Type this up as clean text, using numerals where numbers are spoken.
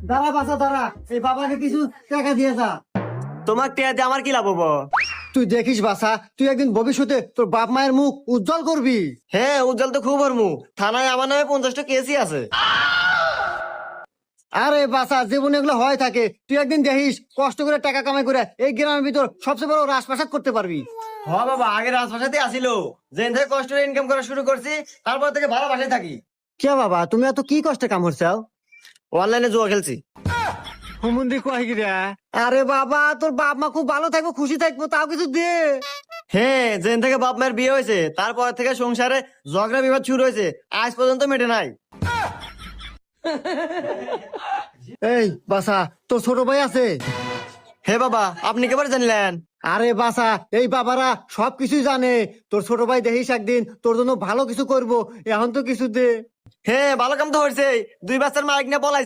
দাঁড়া বাসা দাঁড়া, এই বাবাকে কিছু টাকা দিয়ে যা। তোমার টিয়া দিয়ে আমার কি লাভ হবো? তুই দেখিস বাসা, তুই একদিন ভবিষ্যতে তোর বাপ মায়ের মুখ উজ্জ্বল করবি। হ্যাঁ, উজ্জ্বল তো খুব হরমু। থানায় আমার নামে 50টা কেসই আছে। আরে বাসা, জীবনে এগুলো হয় থাকে, তুই একদিন দেখিস কষ্ট করে টাকা কামাই করে এই গ্রামের ভিতর সবচেয়ে বড় রাজপ্রাসাদ করতে পারবি। হ বাবা, আগে রাজভাষাতে আসিল, যেন থেকে কষ্ট করে ইনকাম করা শুরু করছি, তারপর থেকে ভালো বাসায় থাকি। কে বাবা, তুমি এত কি কষ্টে কাম করছাও? অনলাইনে জুয়া খেলছি। হুমুন্দি কয় গিরা? আরে বাবা, তোর বাপ মা খুব ভালো থাকবো, খুশি থাকবো, তাও কিছু দে। হ্যাঁ, যেন থেকে বাপ মায়ের বিয়ে হয়েছে তারপর থেকে সংসারে ঝগড়া বিবাদ শুরু হয়েছে, আজ পর্যন্ত মেটে নাই। এই বাসা, তোর ছোট ভাই আছে? হে বাবা, আপনি কেবার জানলেন? আরে বাসা, এই বাবারা সবকিছুই জানে। তোর ছোট ভাই দেখিস একদিন তোর জন্য ভালো কিছু করব, এখন তো কিছু দে। হ্যাঁ, ভালো কাম তো হয়েছে। 2 বাচ্চার মালিক নিয়ে পলাই